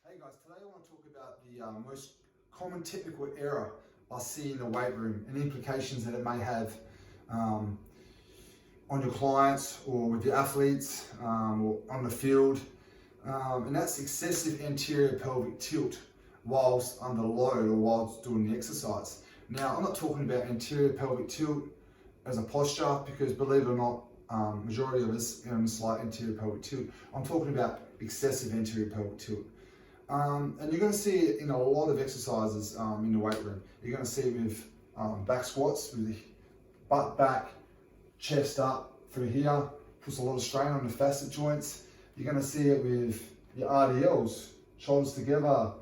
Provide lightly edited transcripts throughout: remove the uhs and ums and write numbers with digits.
Hey guys, today I want to talk about the most common technical error I see in the weight room and implications that it may have on your clients or with your athletes or on the field. And that's excessive anterior pelvic tilt whilst under load or whilst doing the exercise. Now, I'm not talking about anterior pelvic tilt as a posture because, believe it or not, majority of us have slight anterior pelvic tilt. I'm talking about excessive anterior pelvic tilt. And you're going to see it in a lot of exercises in the weight room. You're going to see it with back squats, with the butt back, chest up through here, puts a lot of strain on the facet joints. You're going to see it with your RDLs, shoulders together,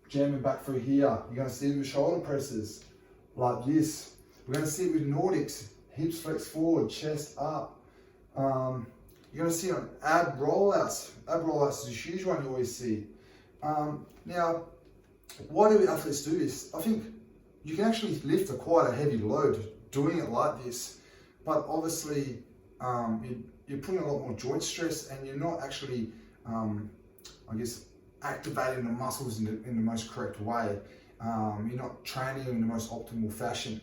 jamming back through here. You're going to see it with shoulder presses, like this. We're going to see it with Nordics, hips flex forward, chest up. You're going to see it on ab rollouts. Ab rollouts is a huge one you always see. Now, why do athletes do this? I think you can actually lift quite a heavy load doing it like this, but obviously you're putting a lot more joint stress and you're not actually, activating the muscles in the most correct way. You're not training in the most optimal fashion.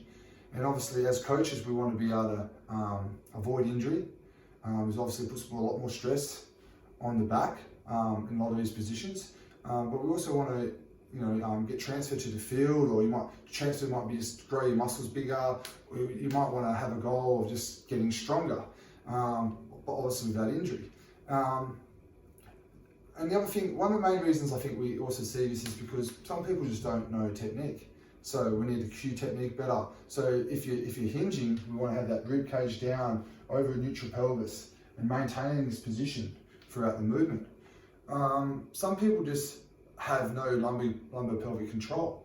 And obviously as coaches, we want to be able to avoid injury. Which obviously puts a lot more stress on the back in a lot of these positions. But we also want to, get transferred to the field, or transfer might be just grow your muscles bigger, or you might want to have a goal of just getting stronger, but obviously without injury. And the other thing, one of the main reasons I think we also see this is because some people just don't know technique. So we need to cue technique better. So if you're hinging, we want to have that rib cage down over a neutral pelvis and maintaining this position throughout the movement. Some people just have no lumbar pelvic control.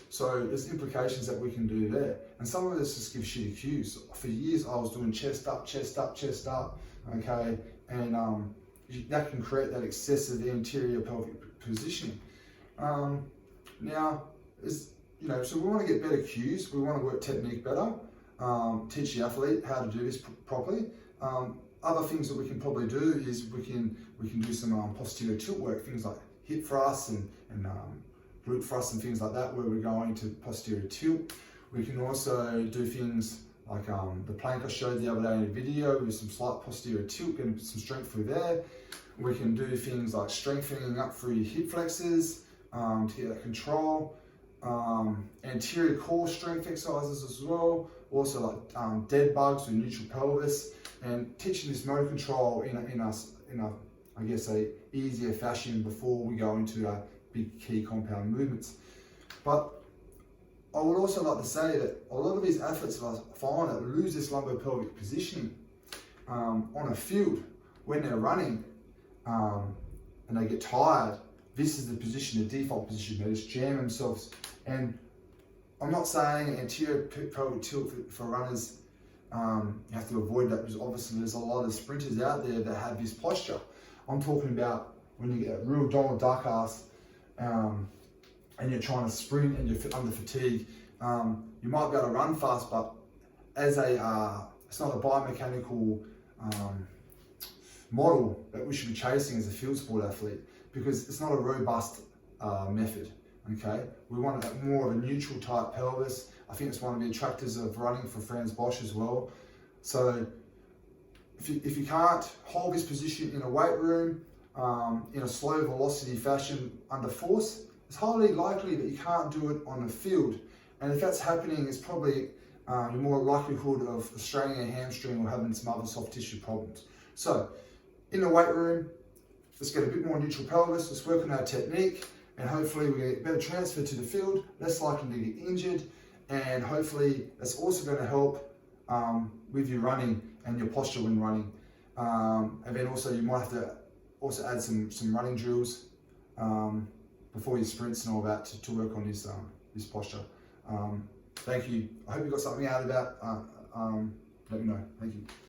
So there's implications that we can do there. And some of this just gives shitty cues. For years I was doing chest up, chest up, chest up, okay? And that can create that excessive anterior pelvic positioning. So we want to get better cues. We want to work technique better, teach the athlete how to do this properly. Other things that we can probably do is we can do some posterior tilt work, things like hip thrusts and glute thrusts and things like that, where we're going to posterior tilt. We can also do things like the plank I showed the other day in a video with some slight posterior tilt, getting some strength through there. We can do things like strengthening up through your hip flexors to get that control. Anterior core strength exercises as well. Also like dead bugs with neutral pelvis, and teaching this motor control in a easier fashion before we go into big key compound movements. But I would also like to say that a lot of these athletes I find that lose this lumbar pelvic positioning on a field when they're running and they get tired. This is the position, the default position. They just jam themselves. And I'm not saying anterior pelvic tilt for runners, you have to avoid that, because obviously there's a lot of sprinters out there that have this posture. I'm talking about when you get a real Donald Duck ass and you're trying to sprint and you're under fatigue. You might be able to run fast, but as it's not a biomechanical model that we should be chasing as a field sport athlete, because it's not a robust method. Okay, we want more of a neutral type pelvis. I think it's one of the attractors of running for Franz Bosch as well. So if you can't hold this position in a weight room in a slow velocity fashion under force, it's highly likely that you can't do it on the field. And if that's happening, it's probably more likelihood of straining a hamstring or having some other soft tissue problems. So in the weight room, let's get a bit more neutral pelvis, let's work on our technique, and hopefully we get better transfer to the field, less likely to get injured, and hopefully that's also going to help with your running and your posture when running. And then also you might have to also add some running drills before your sprints and all that to work on this posture. Thank you. I hope you got something out of that. Let me know. Thank you.